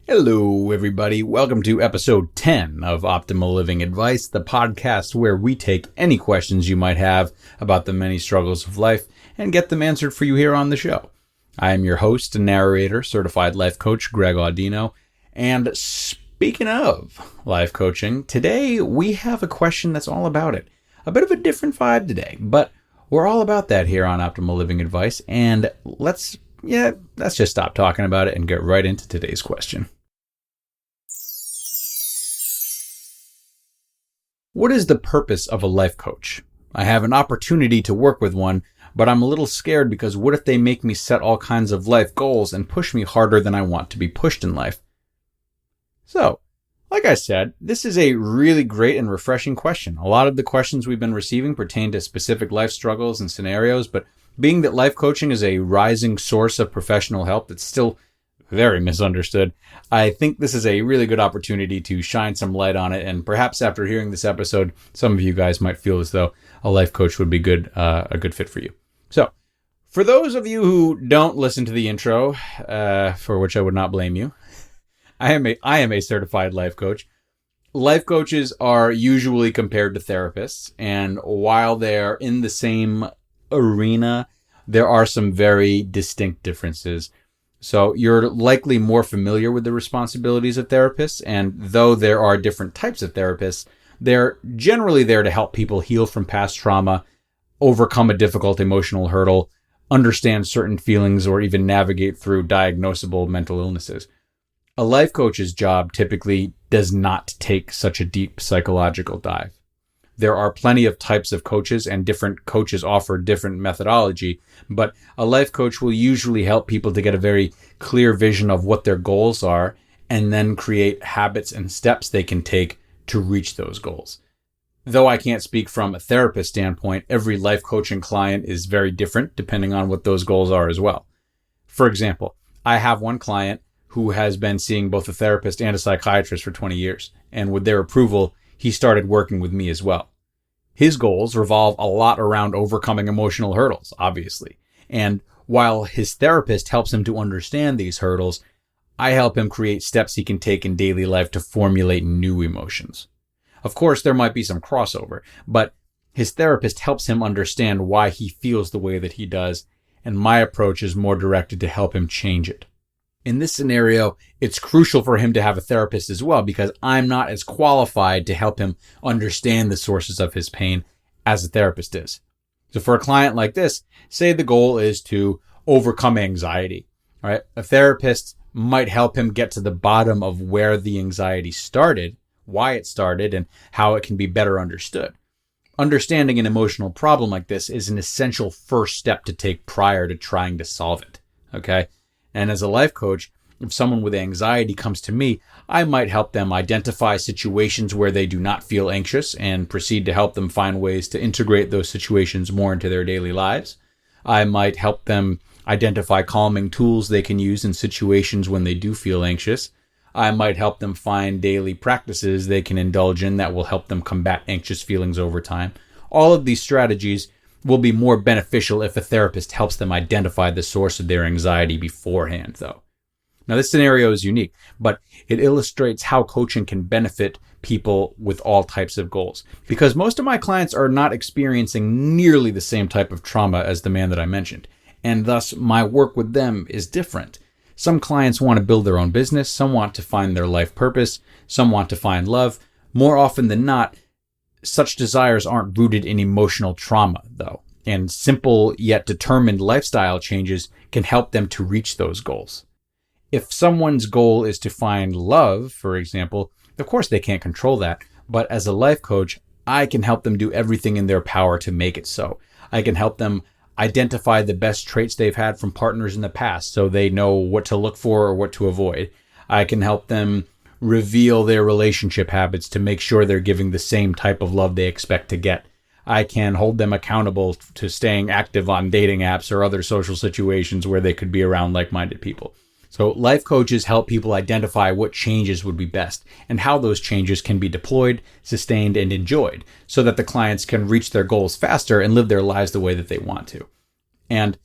Hello, everybody. Welcome to episode 10 of Optimal Living Advice, the podcast where we take any questions you might have about the many struggles of life and get them answered for you here on the show. I am your host and narrator, certified life coach Greg Audino. And speaking of life coaching, today we have a question that's all about it. A bit of a different vibe today, but we're all about that here on Optimal Living Advice. And let's just stop talking about it and get right into today's question. What is the purpose of a life coach? I have an opportunity to work with one, but I'm a little scared because what if they make me set all kinds of life goals and push me harder than I want to be pushed in life? So, like I said, this is a really great and refreshing question. A lot of the questions we've been receiving pertain to specific life struggles and scenarios, but being that life coaching is a rising source of professional help that's still very misunderstood, I think this is a really good opportunity to shine some light on it, and perhaps after hearing this episode, some of you guys might feel as though a life coach would be a good fit for you. So, for those of you who don't listen to the intro, for which I would not blame you, I am a certified life coach. Life coaches are usually compared to therapists, and while they're in the same arena, there are some very distinct differences. So you're likely more familiar with the responsibilities of therapists, and though there are different types of therapists, they're generally there to help people heal from past trauma, overcome a difficult emotional hurdle, understand certain feelings, or even navigate through diagnosable mental illnesses. A life coach's job typically does not take such a deep psychological dive. There are plenty of types of coaches, and different coaches offer different methodology, but a life coach will usually help people to get a very clear vision of what their goals are and then create habits and steps they can take to reach those goals. Though I can't speak from a therapist standpoint, every life coaching client is very different depending on what those goals are as well. For example, I have one client who has been seeing both a therapist and a psychiatrist for 20 years, and with their approval, he started working with me as well. His goals revolve a lot around overcoming emotional hurdles, obviously. And while his therapist helps him to understand these hurdles, I help him create steps he can take in daily life to formulate new emotions. Of course, there might be some crossover, but his therapist helps him understand why he feels the way that he does, and my approach is more directed to help him change it. In this scenario, it's crucial for him to have a therapist as well because I'm not as qualified to help him understand the sources of his pain as a therapist is. So for a client like this, say the goal is to overcome anxiety, right? A therapist might help him get to the bottom of where the anxiety started, why it started, and how it can be better understood. Understanding an emotional problem like this is an essential first step to take prior to trying to solve it, okay? And as a life coach, if someone with anxiety comes to me, I might help them identify situations where they do not feel anxious and proceed to help them find ways to integrate those situations more into their daily lives. I might help them identify calming tools they can use in situations when they do feel anxious. I might help them find daily practices they can indulge in that will help them combat anxious feelings over time. All of these strategies will be more beneficial if a therapist helps them identify the source of their anxiety beforehand, though. Now, this scenario is unique, but it illustrates how coaching can benefit people with all types of goals. Because most of my clients are not experiencing nearly the same type of trauma as the man that I mentioned, and thus my work with them is different. Some clients want to build their own business, some want to find their life purpose, some want to find love. More often than not, such desires aren't rooted in emotional trauma, though, and simple yet determined lifestyle changes can help them to reach those goals. If someone's goal is to find love, for example, of course they can't control that, but as a life coach, I can help them do everything in their power to make it so. I can help them identify the best traits they've had from partners in the past so they know what to look for or what to avoid. I can help them reveal their relationship habits to make sure they're giving the same type of love they expect to get. I can hold them accountable to staying active on dating apps or other social situations where they could be around like-minded people. So life coaches help people identify what changes would be best and how those changes can be deployed, sustained, and enjoyed so that the clients can reach their goals faster and live their lives the way that they want to. And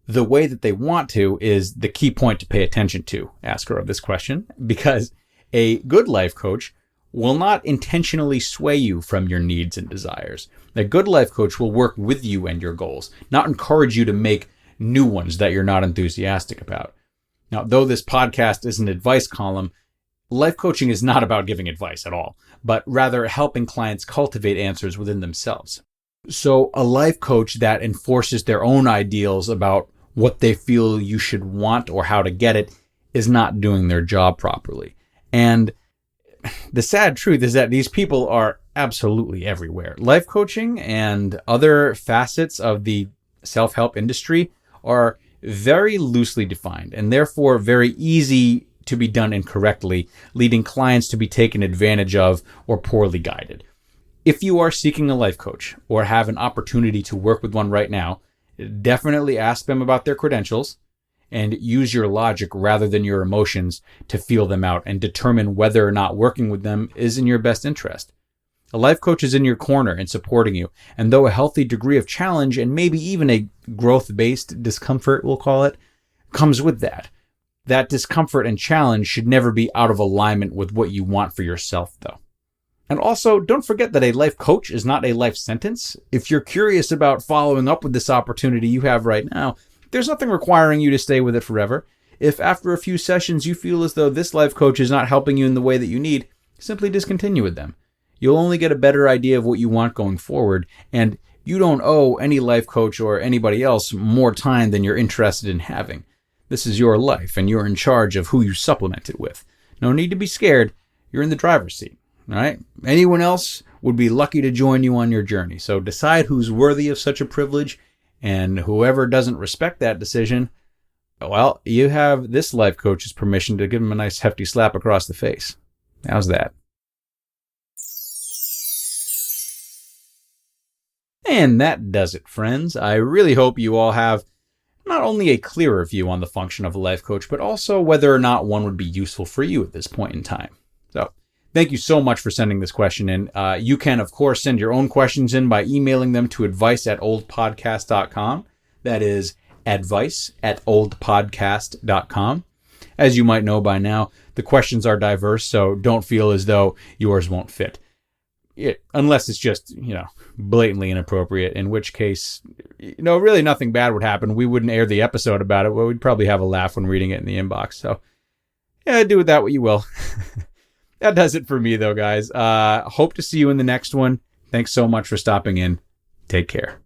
the way that they want to is the key point to pay attention to, asker of this question, because a good life coach will not intentionally sway you from your needs and desires. A good life coach will work with you and your goals, not encourage you to make new ones that you're not enthusiastic about. Now, though this podcast is an advice column, life coaching is not about giving advice at all, but rather helping clients cultivate answers within themselves. So a life coach that enforces their own ideals about what they feel you should want or how to get it is not doing their job properly. And the sad truth is that these people are absolutely everywhere. Life coaching and other facets of the self-help industry are very loosely defined and therefore very easy to be done incorrectly, leading clients to be taken advantage of or poorly guided. If you are seeking a life coach or have an opportunity to work with one right now, definitely ask them about their credentials and use your logic rather than your emotions to feel them out and determine whether or not working with them is in your best interest. A life coach is in your corner and supporting you, and though a healthy degree of challenge and maybe even a growth-based discomfort, we'll call it, comes with that. That discomfort and challenge should never be out of alignment with what you want for yourself, though. And also, don't forget that a life coach is not a life sentence. If you're curious about following up with this opportunity you have right now, there's nothing requiring you to stay with it forever. If after a few sessions you feel as though this life coach is not helping you in the way that you need, simply discontinue with them. You'll only get a better idea of what you want going forward, and you don't owe any life coach or anybody else more time than you're interested in having. This is your life, and you're in charge of who you supplement it with. No need to be scared. You're in the driver's seat. All right? Anyone else would be lucky to join you on your journey. So decide who's worthy of such a privilege, and whoever doesn't respect that decision, well, you have this life coach's permission to give him a nice hefty slap across the face. How's that? And that does it, friends. I really hope you all have not only a clearer view on the function of a life coach, but also whether or not one would be useful for you at this point in time. So, thank you so much for sending this question in. You can, of course, send your own questions in by emailing them to advice@oldpodcast.com. That is advice@oldpodcast.com. As you might know by now, the questions are diverse, so don't feel as though yours won't fit. Unless it's just, blatantly inappropriate, in which case, really nothing bad would happen. We wouldn't air the episode about it, but we'd probably have a laugh when reading it in the inbox. So, yeah, do with that what you will. That does it for me, though, guys. Hope to see you in the next one. Thanks so much for stopping in. Take care.